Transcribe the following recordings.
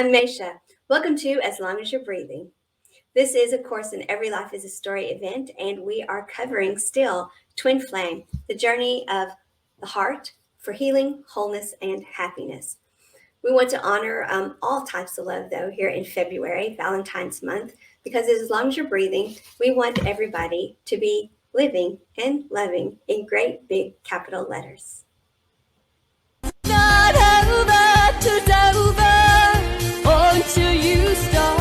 I'm Maysha. Welcome to As Long as You're Breathing. This is, of course, an Every Life is a Story event, and we are covering still Twin Flame, the journey of the heart for healing, wholeness, and happiness. We want to honor all types of love, though, here in February, Valentines Month, because as long as you're breathing, we want everybody to be living and loving in great big capital letters. Not over till over until you stop.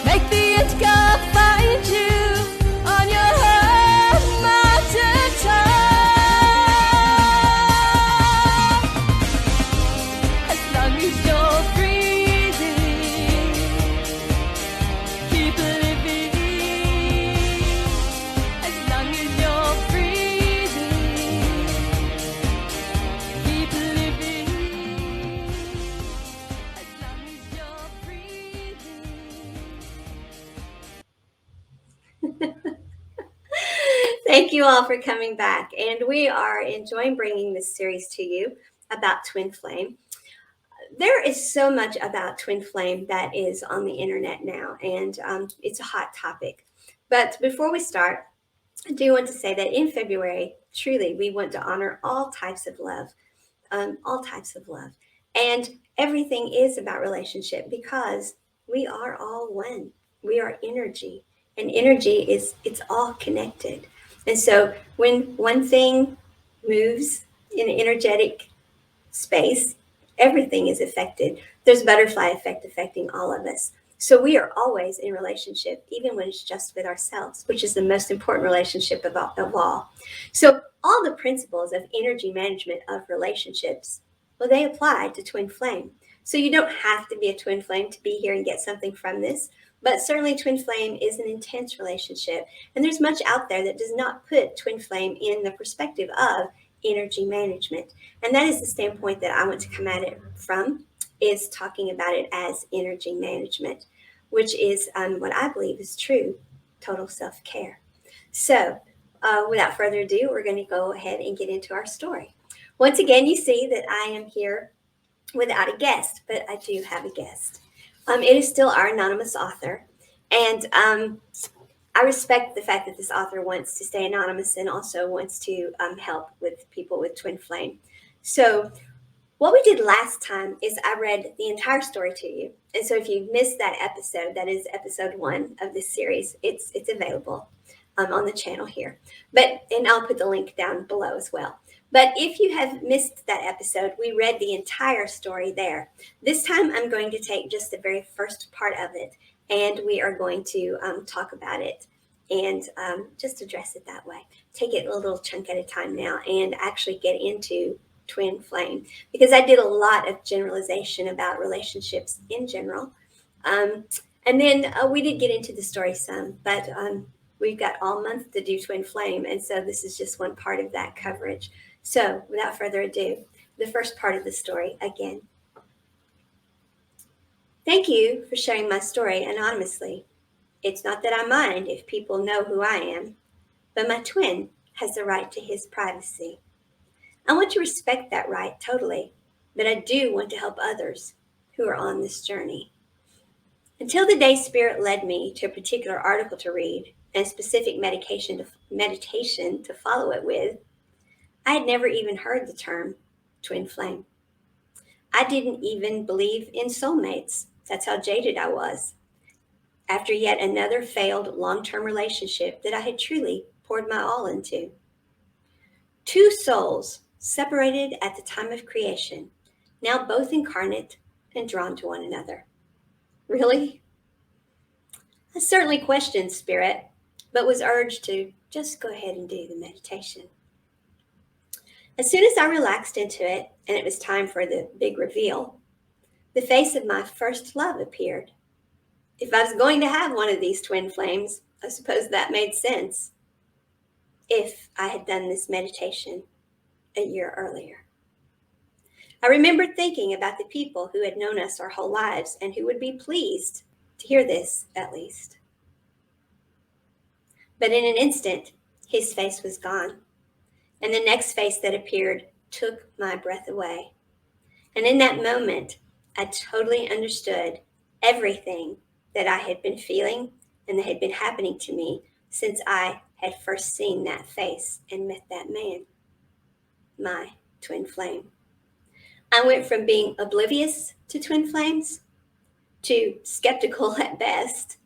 Make the end God find you on your own mountain top. As long as you're breathing, keep living. As long as you're breathing, keep living. As long as you're breathing. Thank you all for coming back. And we are enjoying bringing this series to you about Twin Flame. There is so much about Twin Flame that is on the internet now, and it's a hot topic. But before we start, I do want to say that in February, truly, we want to honor all types of love, all types of love. And everything is about relationship because we are all one. We are energy, and energy it's all connected. And so when one thing moves in an energetic space, everything is affected. There's butterfly effect affecting all of us. So we are always in relationship, even when it's just with ourselves, which is the most important relationship of all. So all the principles of energy management of relationships, well, they apply to Twin Flame. So you don't have to be a Twin Flame to be here and get something from this. But certainly Twin Flame is an intense relationship. And there's much out there that does not put Twin Flame in the perspective of energy management. And that is the standpoint that I want to come at it from, is talking about it as energy management, which is what I believe is true total self-care. So without further ado, we're going to go ahead and get into our story. Once again, you see that I am here without a guest, but I do have a guest. It is still our anonymous author, and I respect the fact that this author wants to stay anonymous and also wants to help with people with Twin Flame. So what we did last time is I read the entire story to you. And so if you've missed that episode, that is episode 1 of this series, it's available on the channel here. And I'll put the link down below as well. But if you have missed that episode, we read the entire story there. This time I'm going to take just the very first part of it, and we are going to talk about it and just address it that way. Take it a little chunk at a time now and actually get into Twin Flame, because I did a lot of generalization about relationships in general. And then we did get into the story some, but we've got all month to do Twin Flame. And so this is just one part of that coverage. So without further ado, the first part of the story again. Thank you for sharing my story anonymously. It's not that I mind if people know who I am, but my twin has the right to his privacy. I want to respect that right totally, but I do want to help others who are on this journey. Until the day Spirit led me to a particular article to read and specific meditation to follow it with, I had never even heard the term Twin Flame. I didn't even believe in soulmates. That's how jaded I was. After yet another failed long-term relationship that I had truly poured my all into. 2 souls separated at the time of creation, now both incarnate and drawn to one another. Really? I certainly questioned Spirit, but was urged to just go ahead and do the meditation. As soon as I relaxed into it, and it was time for the big reveal, the face of my first love appeared. If I was going to have one of these twin flames, I suppose that made sense. If I had done this meditation a year earlier. I remembered thinking about the people who had known us our whole lives and who would be pleased to hear this, at least. But in an instant, his face was gone, and the next face that appeared took my breath away. And in that moment, I totally understood everything that I had been feeling and that had been happening to me since I had first seen that face and met that man, my twin flame. I went from being oblivious to twin flames to skeptical at best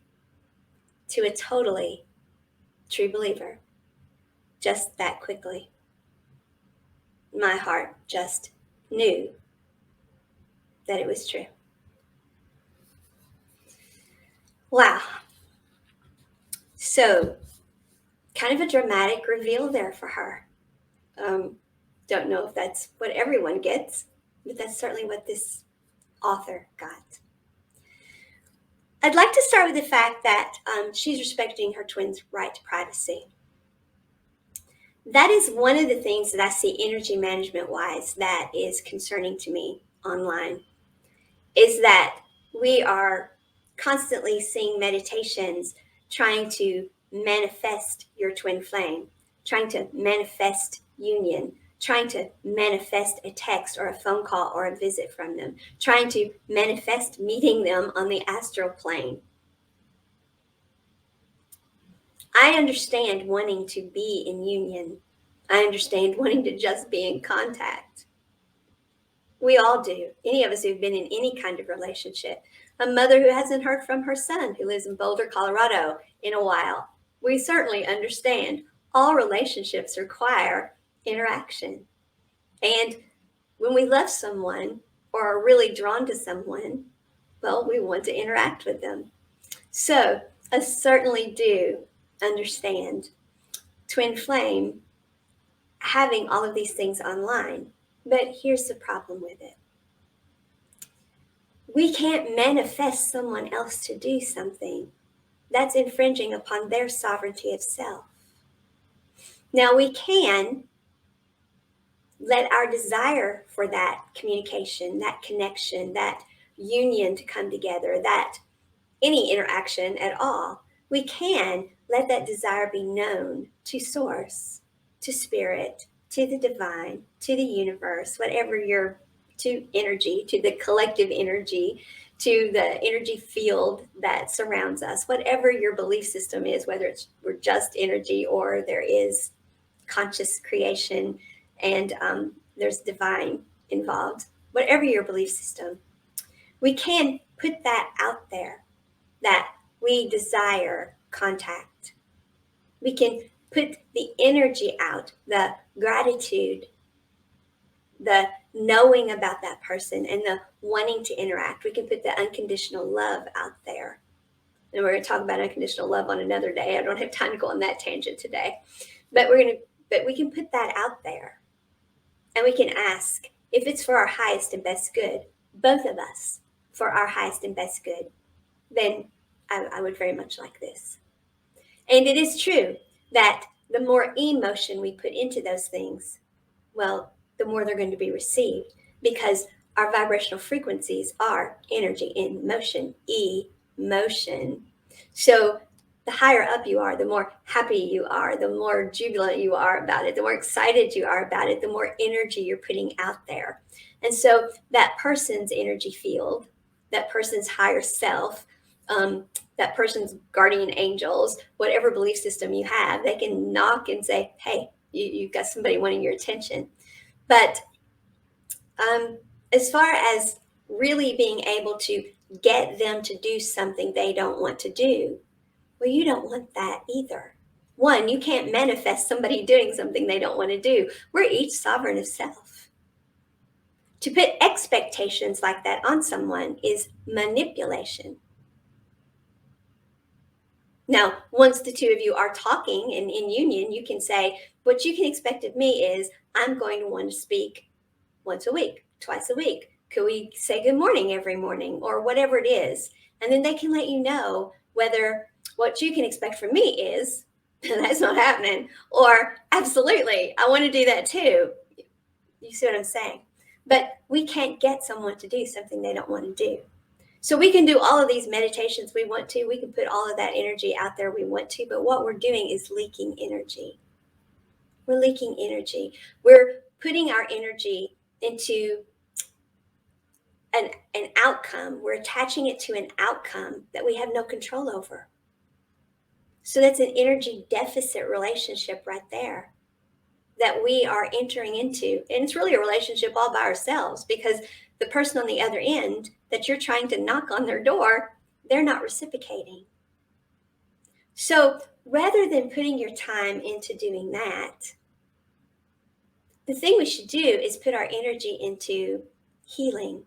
to a totally true believer just that quickly. My heart just knew that it was true. Wow. So, kind of a dramatic reveal there for her. Um, don't know if that's what everyone gets, but that's certainly what this author got. I'd like to start with the fact that she's respecting her twin's right to privacy. That is one of the things that I see energy management wise that is concerning to me online, is that we are constantly seeing meditations trying to manifest your twin flame, trying to manifest union, trying to manifest a text or a phone call or a visit from them, trying to manifest meeting them on the astral plane. I understand wanting to be in union. I understand wanting to just be in contact. We all do. Any of us who've been in any kind of relationship. A mother who hasn't heard from her son who lives in Boulder, Colorado in a while. We certainly understand all relationships require interaction. And when we love someone or are really drawn to someone, well, we want to interact with them. So I certainly do understand twin flame having all of these things online. But here's the problem with it. We can't manifest someone else to do something. That's infringing upon their sovereignty of self. Now, we can let our desire for that communication, that connection, that union to come together, that any interaction at all, we can let that desire be known to source, to spirit, to the divine, to the universe, whatever your, to energy, to the collective energy, to the energy field that surrounds us, whatever your belief system is, whether it's we're just energy or there is conscious creation and there's divine involved, whatever your belief system, we can put that out there that we desire contact. We can put the energy out, the gratitude, the knowing about that person, and the wanting to interact. We can put the unconditional love out there. And we're going to talk about unconditional love on another day. I don't have time to go on that tangent today. But we can put that out there. And we can ask if it's for our highest and best good, both of us, for our highest and best good, then I would very much like this. And it is true that the more emotion we put into those things, well, the more they're going to be received because our vibrational frequencies are energy in motion, emotion. So the higher up you are, the more happy you are, the more jubilant you are about it, the more excited you are about it, the more energy you're putting out there. And so that person's energy field, that person's higher self, that person's guardian angels, whatever belief system you have, they can knock and say, hey, you've got somebody wanting your attention. But as far as really being able to get them to do something they don't want to do, well, you don't want that either. One, you can't manifest somebody doing something they don't want to do. We're each sovereign of self. To put expectations like that on someone is manipulation. Now, once the two of you are talking and in union, you can say, what you can expect of me is I'm going to want to speak once a week, twice a week. Could we say good morning every morning or whatever it is? And then they can let you know whether what you can expect from me is, that's not happening, or absolutely, I want to do that too. You see what I'm saying? But we can't get someone to do something they don't want to do. So we can do all of these meditations we want to. We can put all of that energy out there we want to. But what we're doing is leaking energy. We're leaking energy. We're putting our energy into an outcome. We're attaching it to an outcome that we have no control over. So that's an energy deficit relationship right there that we are entering into. And it's really a relationship all by ourselves, because the person on the other end that you're trying to knock on their door, they're not reciprocating. So rather than putting your time into doing that, the thing we should do is put our energy into healing,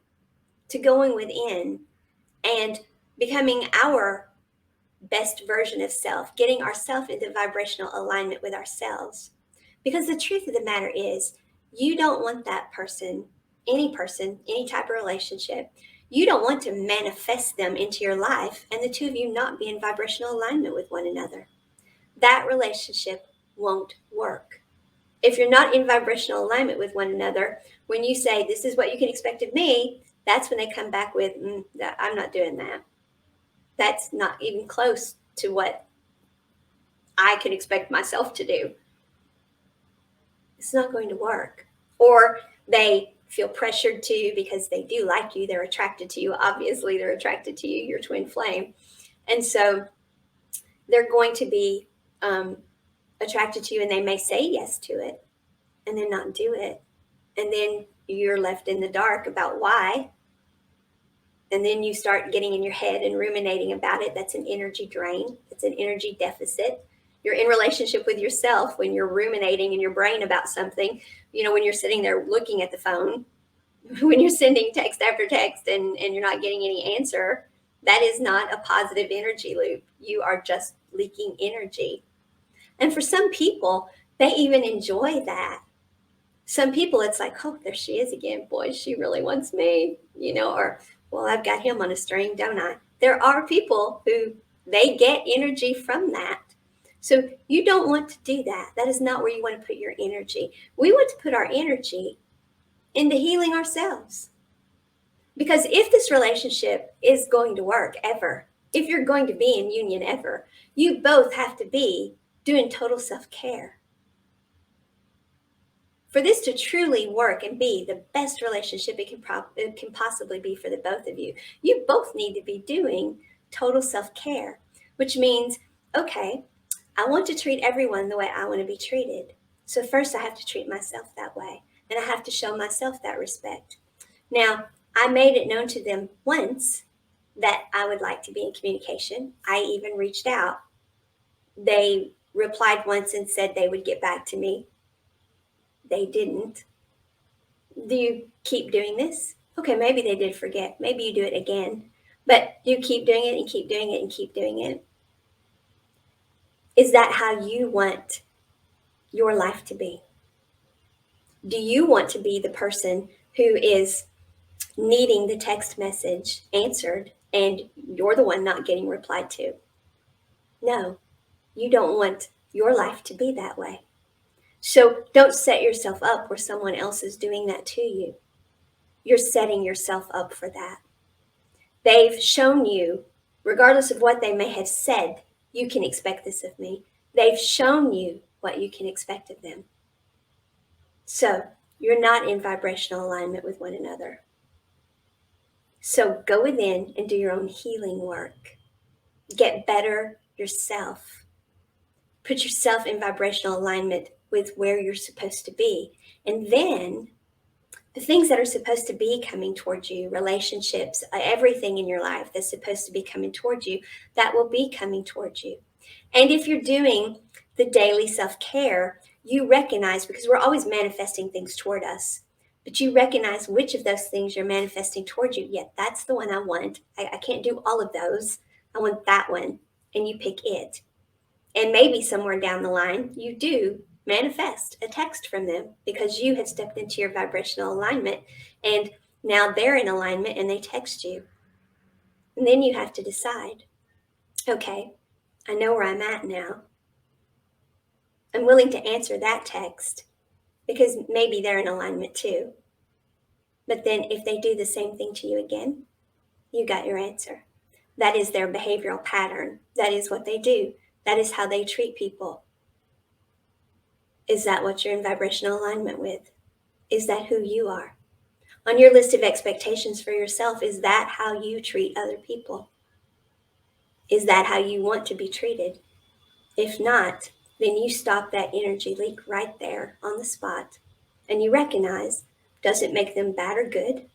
to going within and becoming our best version of self, getting ourselves into vibrational alignment with ourselves. Because the truth of the matter is, you don't want that person, any type of relationship, you don't want to manifest them into your life and the two of you not be in vibrational alignment with one another. That relationship won't work. If you're not in vibrational alignment with one another, when you say, this is what you can expect of me, that's when they come back with, I'm not doing that. That's not even close to what I can expect myself to do. It's not going to work. Or they feel pressured to because they do like you. They're attracted to you. Obviously, they're attracted to you, your twin flame. And so they're going to be attracted to you, and they may say yes to it and then not do it. And then you're left in the dark about why. And then you start getting in your head and ruminating about it. That's an energy drain. It's an energy deficit. You're in relationship with yourself when you're ruminating in your brain about something. When you're sitting there looking at the phone, when you're sending text after text and you're not getting any answer, that is not a positive energy loop. You are just leaking energy. And for some people, they even enjoy that. Some people, it's like, oh, there she is again. Boy, she really wants me, or, well, I've got him on a string, don't I? There are people who they get energy from that. So you don't want to do that. That is not where you want to put your energy. We want to put our energy into healing ourselves. Because if this relationship is going to work ever, if you're going to be in union ever, you both have to be doing total self-care. For this to truly work and be the best relationship it can possibly be for the both of you, you both need to be doing total self-care, which means, okay, I want to treat everyone the way I want to be treated. So first I have to treat myself that way, and I have to show myself that respect. Now, I made it known to them once that I would like to be in communication. I even reached out. They replied once and said they would get back to me. They didn't. Do you keep doing this? Okay, maybe they did forget. Maybe you do it again. But you keep doing it and keep doing it and keep doing it. Is that how you want your life to be? Do you want to be the person who is needing the text message answered and you're the one not getting replied to? No, you don't want your life to be that way. So don't set yourself up where someone else is doing that to you. You're setting yourself up for that. They've shown you, regardless of what they may have said, you can expect this of me. They've shown you what you can expect of them. So you're not in vibrational alignment with one another. So go within and do your own healing work. Get better yourself. Put yourself in vibrational alignment with where you're supposed to be. And then the things that are supposed to be coming towards you, relationships, everything in your life that's supposed to be coming towards you, that will be coming towards you. And if you're doing the daily self-care, you recognize, because we're always manifesting things toward us, but you recognize which of those things you're manifesting towards you. Yeah, that's the one I want. I can't do all of those. I want that one. And you pick it. And maybe somewhere down the line, you do manifest a text from them because you have stepped into your vibrational alignment and now they're in alignment and they text you. And then you have to decide, okay, I know where I'm at now. I'm willing to answer that text because maybe they're in alignment too. But then if they do the same thing to you again, you got your answer. That is their behavioral pattern. That is what they do. That is how they treat people. Is that what you're in vibrational alignment with? Is that who you are? On your list of expectations for yourself, is that how you treat other people? Is that how you want to be treated? If not, then you stop that energy leak right there on the spot and you recognize, does it make them bad or good?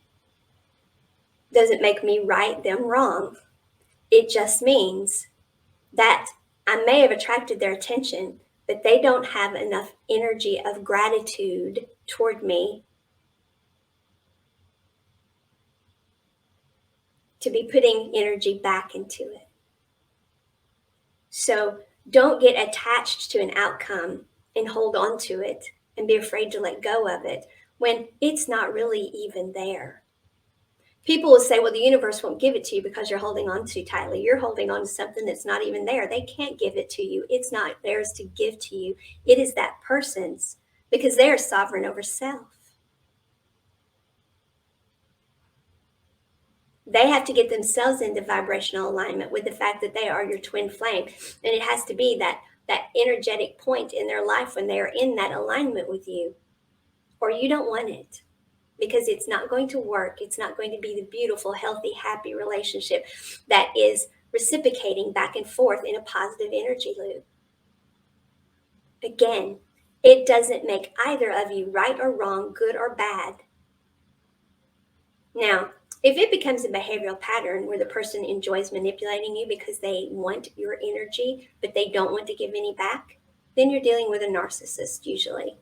Does it make me right them wrong? It just means that I may have attracted their attention, but they don't have enough energy of gratitude toward me to be putting energy back into it. So don't get attached to an outcome and hold on to it and be afraid to let go of it when it's not really even there. People will say, well, the universe won't give it to you because you're holding on too tightly. You're holding on to something that's not even there. They can't give it to you. It's not theirs to give to you. It is that person's because they are sovereign over self. They have to get themselves into vibrational alignment with the fact that they are your twin flame. And it has to be that energetic point in their life when they are in that alignment with you, or you don't want it because it's not going to work. It's not going to be the beautiful, healthy, happy relationship that is reciprocating back and forth in a positive energy loop. Again, it doesn't make either of you right or wrong, good or bad. Now, if it becomes a behavioral pattern where the person enjoys manipulating you because they want your energy, but they don't want to give any back, then you're dealing with a narcissist usually.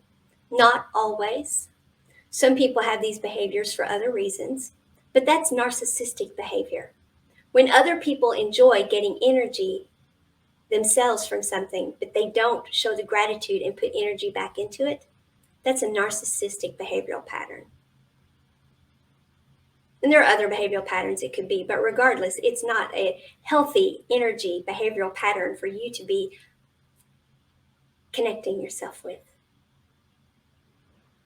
Not always. Some people have these behaviors for other reasons, but that's narcissistic behavior. When other people enjoy getting energy themselves from something, but they don't show the gratitude and put energy back into it, that's a narcissistic behavioral pattern. And there are other behavioral patterns it could be, but regardless, it's not a healthy energy behavioral pattern for you to be connecting yourself with.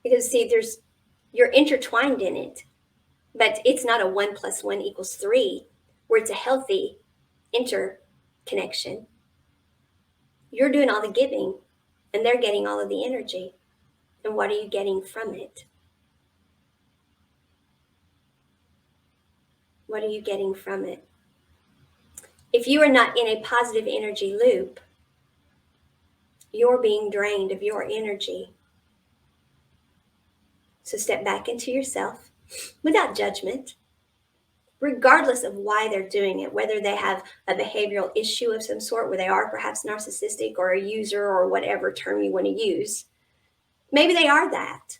Because see, you're intertwined in it, but it's not a 1 + 1 = 3, where it's a healthy interconnection. You're doing all the giving, and they're getting all of the energy. And what are you getting from it? What are you getting from it? If you are not in a positive energy loop, you're being drained of your energy. So step back into yourself without judgment, regardless of why they're doing it, whether they have a behavioral issue of some sort where they are perhaps narcissistic or a user or whatever term you want to use. Maybe they are that.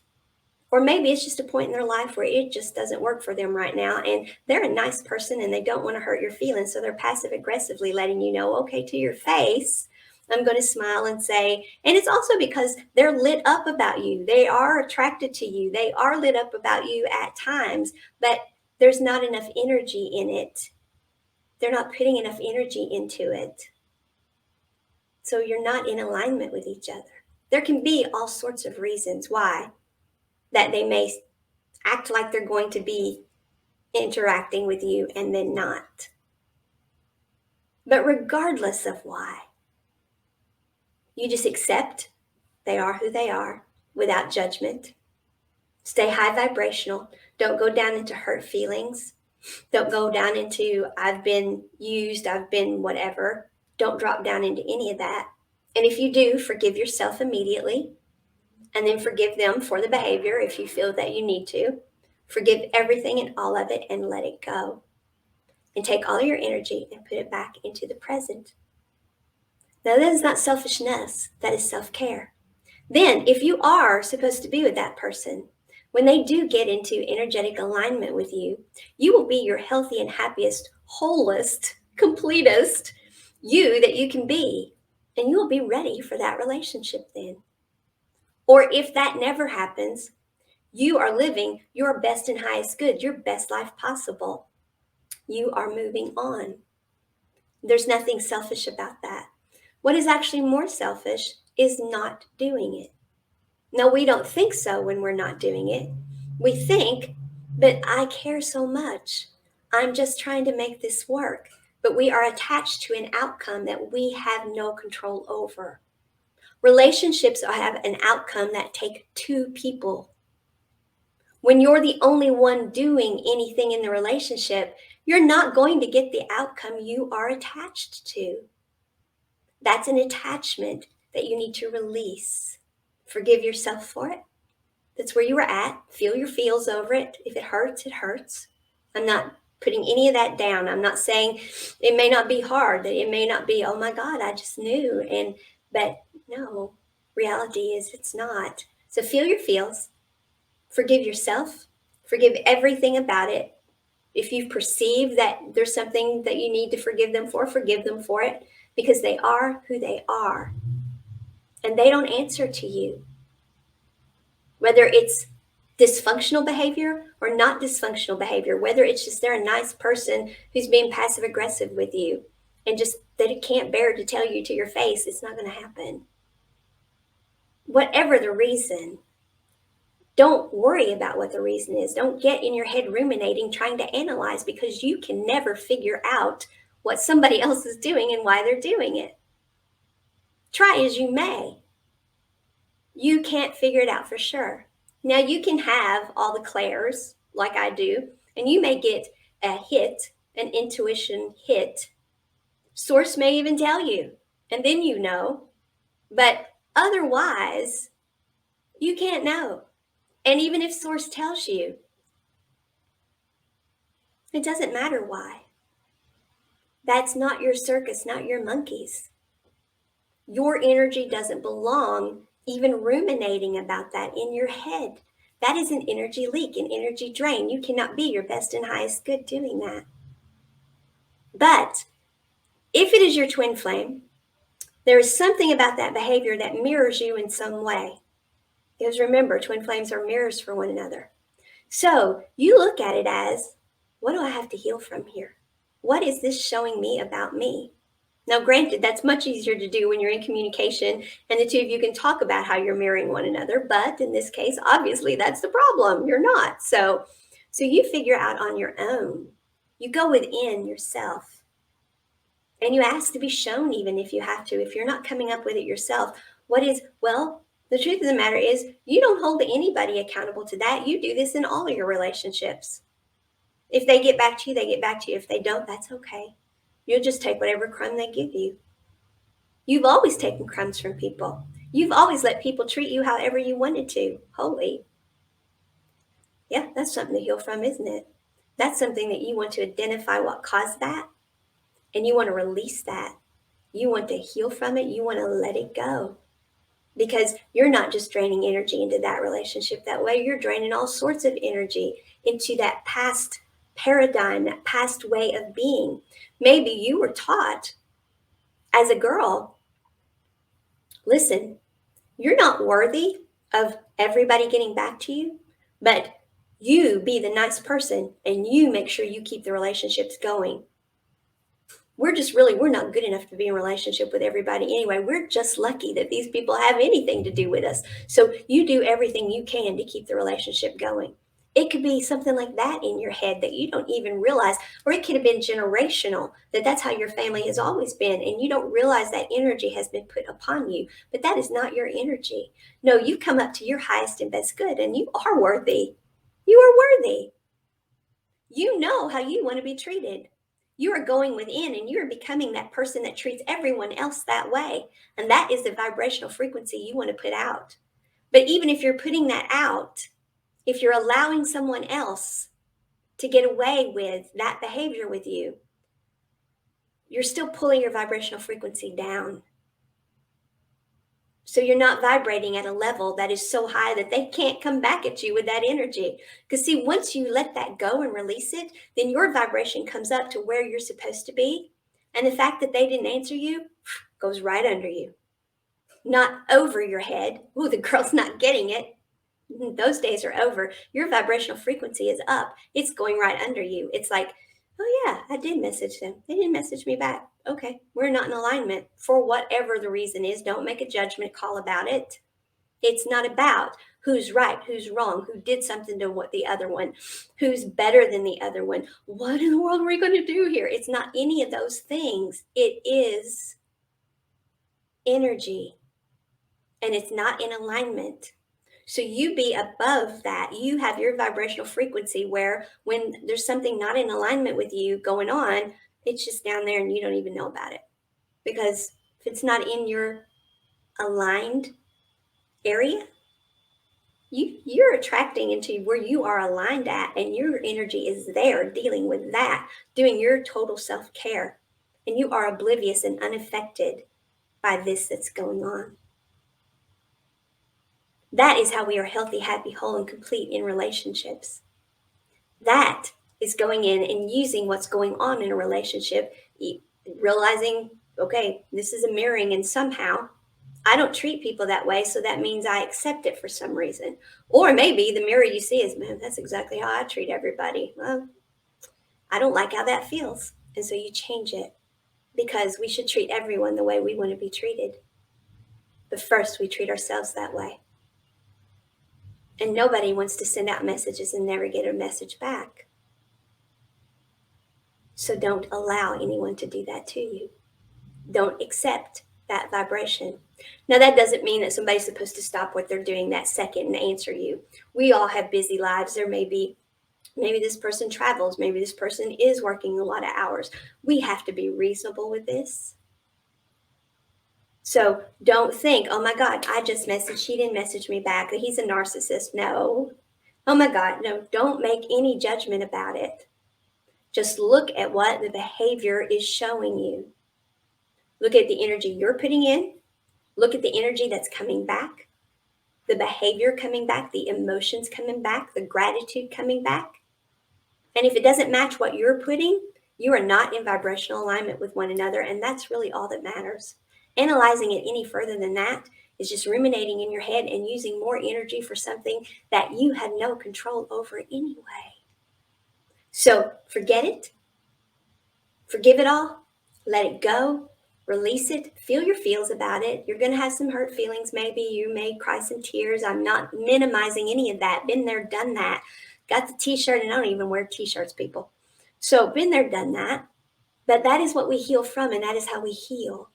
Or maybe it's just a point in their life where it just doesn't work for them right now. And they're a nice person and they don't want to hurt your feelings. So they're passive aggressively letting you know, okay, to your face, I'm going to smile and say, and it's also because they're lit up about you. They are attracted to you. They are lit up about you at times, but there's not enough energy in it. They're not putting enough energy into it. So you're not in alignment with each other. There can be all sorts of reasons why that they may act like they're going to be interacting with you and then not. But regardless of why, you just accept they are who they are without judgment. Stay high vibrational. Don't go down into hurt feelings. Don't go down into I've been used, I've been whatever. Don't drop down into any of that. And if you do, forgive yourself immediately. And then forgive them for the behavior if you feel that you need to. Forgive everything and all of it and let it go. And take all your energy and put it back into the present. Now, that is not selfishness, that is self-care. Then, if you are supposed to be with that person, when they do get into energetic alignment with you, you will be your healthy and happiest, wholest, completest you that you can be. And you will be ready for that relationship then. Or if that never happens, you are living your best and highest good, your best life possible. You are moving on. There's nothing selfish about that. What is actually more selfish is not doing it. No, we don't think so when we're not doing it. We think, but I care so much. I'm just trying to make this work. But we are attached to an outcome that we have no control over. Relationships have an outcome that take two people. When you're the only one doing anything in the relationship, you're not going to get the outcome you are attached to. That's an attachment that you need to release. Forgive yourself for it. That's where you were at. Feel your feels over it. If it hurts, it hurts. I'm not putting any of that down. I'm not saying it may not be hard, that it may not be, oh my God, I just knew. But no, reality is it's not. So feel your feels. Forgive yourself. Forgive everything about it. If you perceive that there's something that you need to forgive them for it, because they are who they are. And they don't answer to you. Whether it's dysfunctional behavior or not dysfunctional behavior, whether it's just they're a nice person who's being passive aggressive with you and just that it can't bear to tell you to your face, it's not going to happen. Whatever the reason, don't worry about what the reason is. Don't get in your head ruminating, trying to analyze, because you can never figure out what somebody else is doing and why they're doing it. Try as you may. You can't figure it out for sure. Now, you can have all the clairs like I do, and you may get a hit, an intuition hit. Source may even tell you, and then you know. But otherwise, you can't know. And even if Source tells you, it doesn't matter why. That's not your circus, not your monkeys. Your energy doesn't belong even ruminating about that in your head. That is an energy leak, an energy drain. You cannot be your best and highest good doing that. But if it is your twin flame, there is something about that behavior that mirrors you in some way. Because remember, twin flames are mirrors for one another. So you look at it as, what do I have to heal from here? What is this showing me about me? Now, granted, that's much easier to do when you're in communication and the two of you can talk about how you're mirroring one another. But in this case, obviously, that's the problem. You're not. So you figure out on your own. You go within yourself. And you ask to be shown, even if you have to. If you're not coming up with it yourself, the truth of the matter is you don't hold anybody accountable to that. You do this in all of your relationships. If they get back to you, they get back to you. If they don't, that's okay. You'll just take whatever crumb they give you. You've always taken crumbs from people. You've always let people treat you however you wanted to. Holy. Yeah, that's something to heal from, isn't it? That's something that you want to identify what caused that, and you want to release that. You want to heal from it. You want to let it go. Because you're not just draining energy into that relationship that way. You're draining all sorts of energy into that past paradigm, that past way of being. Maybe you were taught as a girl, listen, you're not worthy of everybody getting back to you, but you be the nice person and you make sure you keep the relationships going. We're not good enough to be in a relationship with everybody anyway. We're just lucky that these people have anything to do with us. So you do everything you can to keep the relationship going. It could be something like that in your head that you don't even realize, or it could have been generational, that's how your family has always been, and you don't realize that energy has been put upon you, but that is not your energy. No, you come up to your highest and best good, and you are worthy. You are worthy. You know how you want to be treated. You are going within and you are becoming that person that treats everyone else that way. And that is the vibrational frequency you want to put out. But even if you're putting that out, if you're allowing someone else to get away with that behavior with you, you're still pulling your vibrational frequency down. So you're not vibrating at a level that is so high that they can't come back at you with that energy. Because see, once you let that go and release it, then your vibration comes up to where you're supposed to be. And the fact that they didn't answer you goes right under you. Not over your head. Ooh, the girl's not getting it. Those days are over. Your vibrational frequency is up. It's going right under you. It's like, oh yeah, I did message them. They didn't message me back. Okay, we're not in alignment for whatever the reason is. Don't make a judgment call about it. It's not about who's right, who's wrong, who did something to what the other one, who's better than the other one. What in the world are we going to do here? It's not any of those things. It is energy, and it's not in alignment. So you be above that. You have your vibrational frequency where when there's something not in alignment with you going on, it's just down there and you don't even know about it. Because if it's not in your aligned area, you're attracting into where you are aligned at, and your energy is there dealing with that, doing your total self-care, and you are oblivious and unaffected by this that's going on. That is how we are healthy, happy, whole, and complete in relationships. That is going in and using what's going on in a relationship, realizing, okay, this is a mirroring, and somehow I don't treat people that way, so that means I accept it for some reason. Or maybe the mirror you see is, man, that's exactly how I treat everybody. Well, I don't like how that feels. And so you change it, because we should treat everyone the way we want to be treated. But first, we treat ourselves that way. And nobody wants to send out messages and never get a message back. So don't allow anyone to do that to you. Don't accept that vibration. Now, that doesn't mean that somebody's supposed to stop what they're doing that second and answer you. We all have busy lives. There may be, maybe this person travels, maybe this person is working a lot of hours. We have to be reasonable with this. So don't think, oh my God, I just messaged, he didn't message me back, he's a narcissist. No. Oh my God, no, don't make any judgment about it. Just look at what the behavior is showing you. Look at the energy you're putting in. Look at the energy that's coming back, the behavior coming back, the emotions coming back, the gratitude coming back. And if it doesn't match what you're putting, you are not in vibrational alignment with one another. And that's really all that matters. Analyzing it any further than that is just ruminating in your head and using more energy for something that you had no control over anyway. So forget it. Forgive it all. Let it go. Release it. Feel your feels about it. You're going to have some hurt feelings. Maybe you may cry some tears. I'm not minimizing any of that. Been there, done that. Got the t-shirt, and I don't even wear t-shirts, people. So been there, done that. But that is what we heal from, and that is how we heal,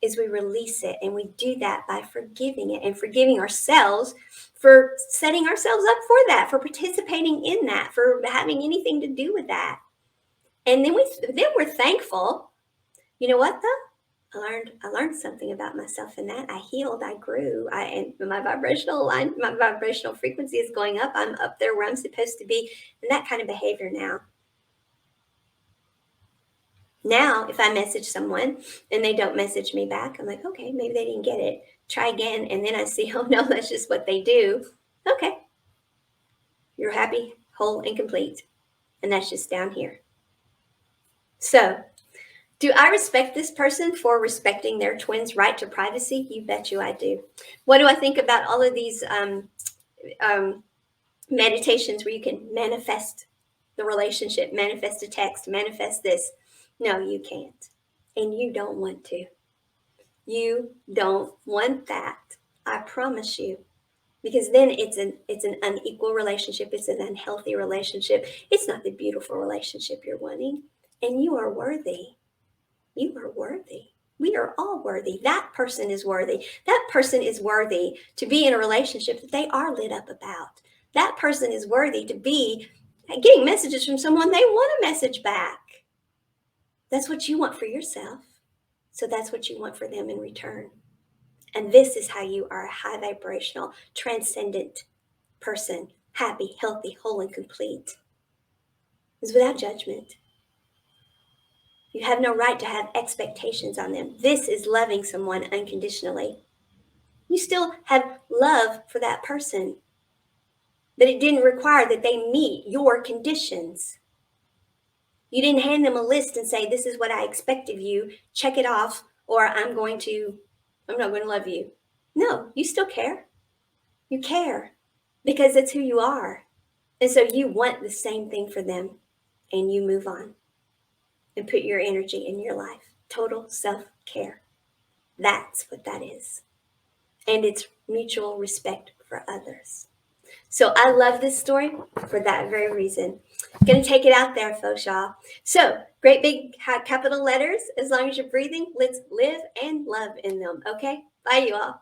is we release it. And we do that by forgiving it and forgiving ourselves for setting ourselves up for that, for participating in that, for having anything to do with that. And then we're thankful. You know what though? I learned something about myself in that. I healed, I grew, and my vibrational frequency is going up. I'm up there where I'm supposed to be, and that kind of behavior now. Now, if I message someone and they don't message me back, I'm like, okay, maybe they didn't get it. Try again, and then I see, oh no, that's just what they do. Okay, you're happy, whole, and complete, and that's just down here. So, do I respect this person for respecting their twin's right to privacy? You bet you I do. What do I think about all of these meditations where you can manifest the relationship, manifest a text, manifest this? No, you can't. And you don't want to. You don't want that. I promise you. Because then it's an unequal relationship. It's an unhealthy relationship. It's not the beautiful relationship you're wanting. And you are worthy. You are worthy. We are all worthy. That person is worthy. That person is worthy to be in a relationship that they are lit up about. That person is worthy to be getting messages from someone they want a message back. That's what you want for yourself. So that's what you want for them in return. And this is how you are a high vibrational, transcendent person, happy, healthy, whole, and complete. It's without judgment. You have no right to have expectations on them. This is loving someone unconditionally. You still have love for that person, but it didn't require that they meet your conditions. You didn't hand them a list and say, this is what I expect of you, check it off, or I'm not going to love you. No, you still care. You care because it's who you are. And so you want the same thing for them, and you move on and put your energy in your life. Total self-care. That's what that is. And it's mutual respect for others. So I love this story for that very reason. I'm going to take it out there, folks, y'all. So great big capital letters. As long as you're breathing, let's live and love in them. Okay? Bye, you all.